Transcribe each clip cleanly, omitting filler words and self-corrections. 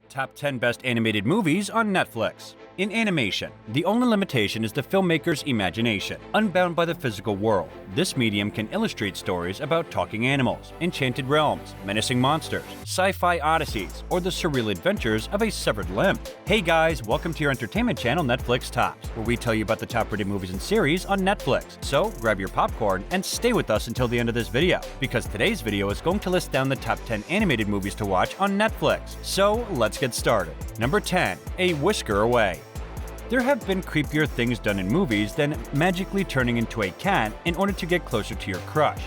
Top 10 Best Animated Movies on Netflix. In animation, the only limitation is the filmmaker's imagination. Unbound by the physical world, this medium can illustrate stories about talking animals, enchanted realms, menacing monsters, sci-fi odysseys, or the surreal adventures of a severed limb. Hey guys, welcome to your entertainment channel Netflix Tops, where we tell you about the top-rated movies and series on Netflix. So grab your popcorn and stay with us until the end of this video, because today's video is going to list down the top 10 animated movies to watch on Netflix. So let's get started. Number 10. A Whisker Away. There have been creepier things done in movies than magically turning into a cat in order to get closer to your crush.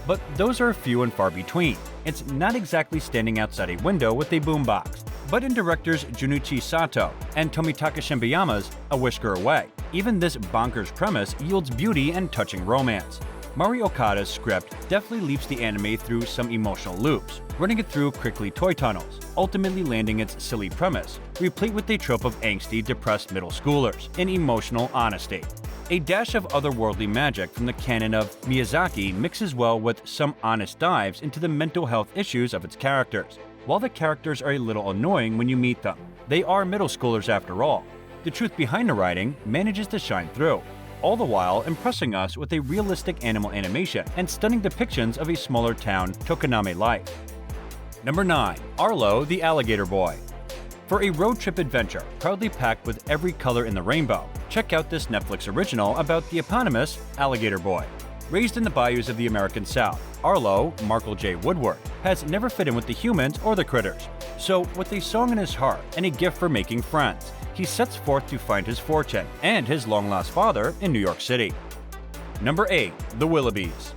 But those are few and far between. It's not exactly standing outside a window with a boombox, but in directors Junichi Sato and Tomitaka Shibayama's A Whisker Away, even this bonkers premise yields beauty and touching romance. Mari Okada's script deftly leaps the anime through some emotional loops, running it through crinkly toy tunnels, ultimately landing its silly premise, replete with a trope of angsty, depressed middle schoolers, in emotional honesty. A dash of otherworldly magic from the canon of Miyazaki mixes well with some honest dives into the mental health issues of its characters. While the characters are a little annoying when you meet them, they are middle schoolers after all. The truth behind the writing manages to shine through, all the while impressing us with a realistic animal animation and stunning depictions of a smaller town Tokoname life. Number 9. ARLO, the Alligator Boy. For a road trip adventure proudly packed with every color in the rainbow, check out this Netflix original about the eponymous Alligator Boy. Raised in the bayous of the American South, Arlo, Markle J. Woodward, has never fit in with the humans or the critters. So, with a song in his heart and a gift for making friends, he sets forth to find his fortune and his long-lost father in New York City. Number 8. The WILLOUGHBYS.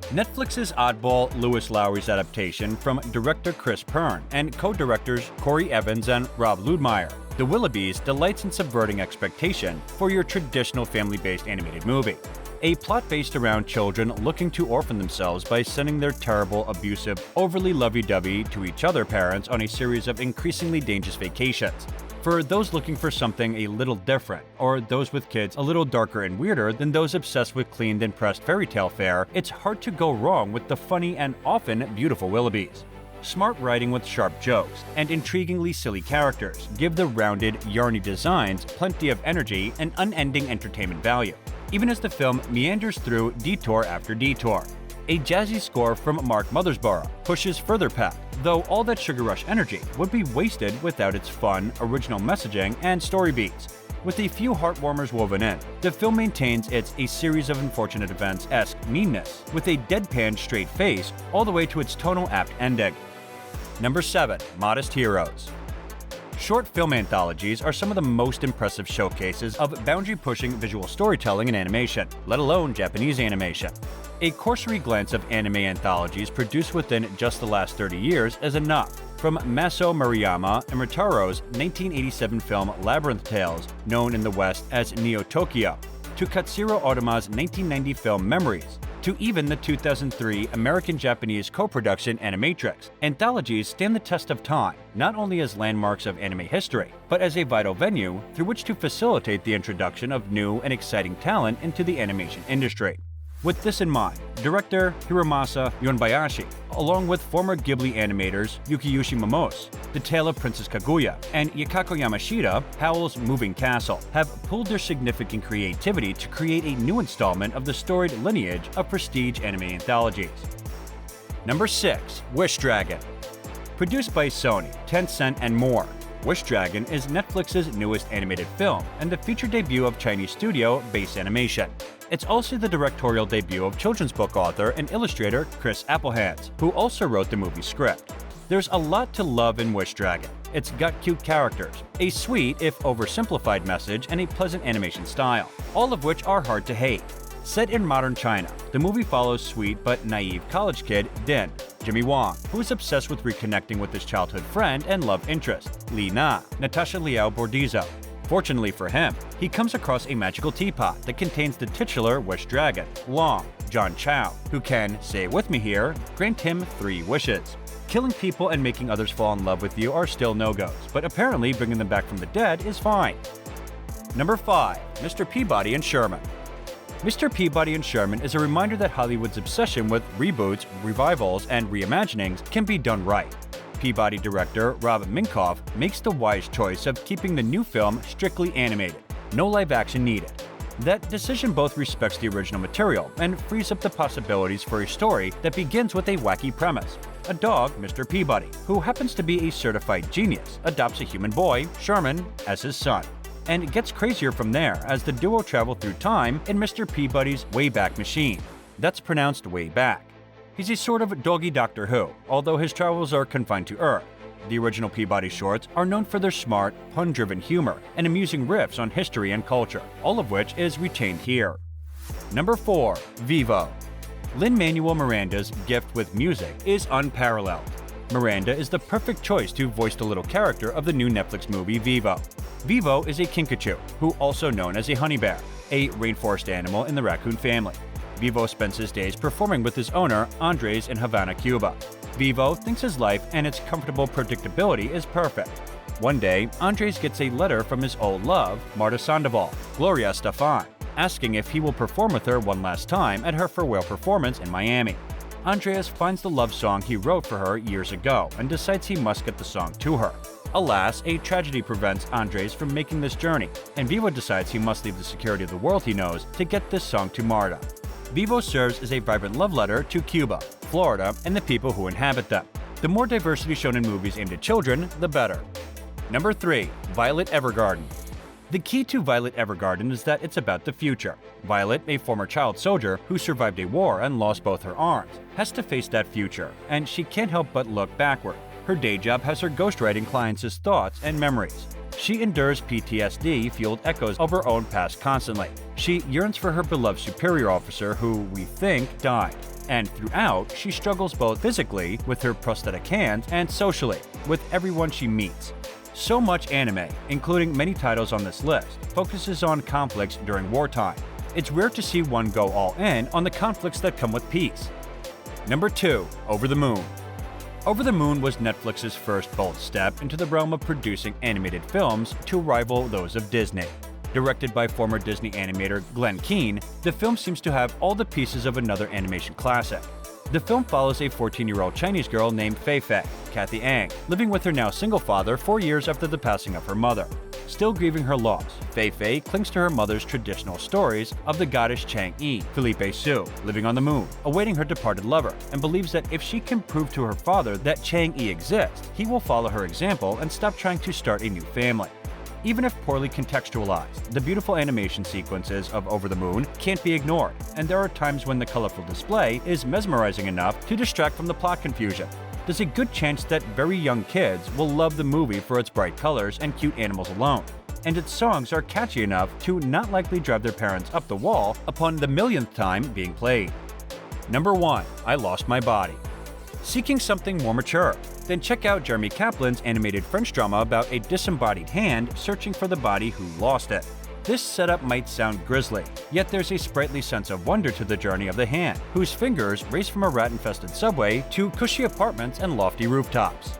Netflix's oddball Lewis Lowry's adaptation from director Chris Pern and co-directors Corey Evans and Rob Ludmeyer. The WILLOUGHBYS delights in subverting expectation for your traditional family-based animated movie. A plot based around children looking to orphan themselves by sending their terrible, abusive, overly lovey-dovey to each other parents on a series of increasingly dangerous vacations. For those looking for something a little different, or those with kids a little darker and weirder than those obsessed with cleaned and pressed fairy tale fare, it's hard to go wrong with the funny and often beautiful WILLOUGHBYS. Smart writing with sharp jokes and intriguingly silly characters give the rounded, yarny designs plenty of energy and unending entertainment value, even as the film meanders through detour after detour. A jazzy score from Mark Mothersbaugh pushes further past, though all that sugar rush energy would be wasted without its fun, original messaging and story beats. With a few heartwarmers woven in, the film maintains its a series of unfortunate events-esque meanness, with a deadpan straight face all the way to its tonal apt ending. Number 7. Modest Heroes. Short film anthologies are some of the most impressive showcases of boundary-pushing visual storytelling and animation, let alone Japanese animation. A cursory glance of anime anthologies produced within just the last 30 years is enough, from Maso Maruyama and Ritaro's 1987 film Labyrinth Tales, known in the West as Neo Tokyo, to Katsuro Otama's 1990 film Memories, to even the 2003 American-Japanese co-production Animatrix. Anthologies stand the test of time, not only as landmarks of anime history, but as a vital venue through which to facilitate the introduction of new and exciting talent into the animation industry. With this in mind, director Hiromasa Yonbayashi, along with former Ghibli animators Yukiyoshi Momose, The Tale of Princess Kaguya, and Yakako Yamashita, Howl's Moving Castle, have pulled their significant creativity to create a new installment of the storied lineage of prestige anime anthologies. Number 6. Wish Dragon. Produced by Sony, Tencent, and more, Wish Dragon is Netflix's newest animated film and the feature debut of Chinese studio Base Animation. It's also the directorial debut of children's book author and illustrator Chris Applehands, who also wrote the movie script. There's a lot to love in Wish Dragon. It's got cute characters, a sweet if oversimplified message, and a pleasant animation style, all of which are hard to hate. Set in modern China, the movie follows sweet but naive college kid Din, Jimmy Wong, who is obsessed with reconnecting with his childhood friend and love interest, Li Na, Natasha Liao Bordizzo. Fortunately for him, he comes across a magical teapot that contains the titular Wish Dragon, Long, John Chow, who can, say it with me here, grant him 3 wishes. Killing people and making others fall in love with you are still no-goes, but apparently bringing them back from the dead is fine. Number 5. Mr. Peabody and Sherman. Mr. Peabody and Sherman is a reminder that Hollywood's obsession with reboots, revivals, and reimaginings can be done right. Peabody director Rob Minkoff makes the wise choice of keeping the new film strictly animated, no live action needed. That decision both respects the original material and frees up the possibilities for a story that begins with a wacky premise. A dog, Mr. Peabody, who happens to be a certified genius, adopts a human boy, Sherman, as his son. And it gets crazier from there as the duo travel through time in Mr. Peabody's Wayback Machine. That's pronounced way back. He's a sort of doggy Doctor Who, although his travels are confined to Earth. The original Peabody shorts are known for their smart, pun-driven humor and amusing riffs on history and culture, all of which is retained here. Number 4. Vivo. Lin-Manuel Miranda's gift with music is unparalleled. Miranda is the perfect choice to voice the little character of the new Netflix movie Vivo. Vivo is a kinkajou, who also known as a honey bear, a rainforest animal in the raccoon family. Vivo spends his days performing with his owner, Andres, in Havana, Cuba. Vivo thinks his life and its comfortable predictability is perfect. One day, Andres gets a letter from his old love, Marta Sandoval, Gloria Estefan, asking if he will perform with her one last time at her farewell performance in Miami. Andres finds the love song he wrote for her years ago and decides he must get the song to her. Alas, a tragedy prevents Andres from making this journey, and Vivo decides he must leave the security of the world he knows to get this song to Marta. Vivo serves as a vibrant love letter to Cuba, Florida, and the people who inhabit them. The more diversity shown in movies aimed at children, the better. Number 3. Violet Evergarden. The key to Violet Evergarden is that it's about the future. Violet, a former child soldier who survived a war and lost both her arms, has to face that future, and she can't help but look backward. Her day job has her ghostwriting clients' thoughts and memories. She endures PTSD-fueled echoes of her own past constantly. She yearns for her beloved superior officer who, we think, died. And throughout, she struggles both physically, with her prosthetic hands, and socially, with everyone she meets. So much anime, including many titles on this list, focuses on conflicts during wartime. It's rare to see one go all in on the conflicts that come with peace. Number 2. Over the Moon. Over the Moon was Netflix's first bold step into the realm of producing animated films to rival those of Disney. Directed by former Disney animator Glenn Keane, the film seems to have all the pieces of another animation classic. The film follows a 14-year-old Chinese girl named Fei Fei, Kathy Ang, living with her now single father 4 years after the passing of her mother. Still grieving her loss, Fei Fei clings to her mother's traditional stories of the goddess Chang'e, Felipe Su, living on the moon, awaiting her departed lover, and believes that if she can prove to her father that Chang'e exists, he will follow her example and stop trying to start a new family. Even if poorly contextualized, the beautiful animation sequences of Over the Moon can't be ignored, and there are times when the colorful display is mesmerizing enough to distract from the plot confusion. There's a good chance that very young kids will love the movie for its bright colors and cute animals alone, and its songs are catchy enough to not likely drive their parents up the wall upon the millionth time being played. Number 1. I Lost My Body. Seeking something more mature? Then check out Jeremy Kaplan's animated French drama about a disembodied hand searching for the body who lost it. This setup might sound grisly, yet there's a sprightly sense of wonder to the journey of the hand, whose fingers race from a rat-infested subway to cushy apartments and lofty rooftops.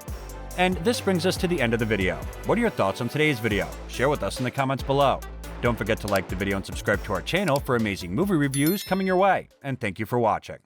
And this brings us to the end of the video. What are your thoughts on today's video? Share with us in the comments below. Don't forget to like the video and subscribe to our channel for amazing movie reviews coming your way, and thank you for watching.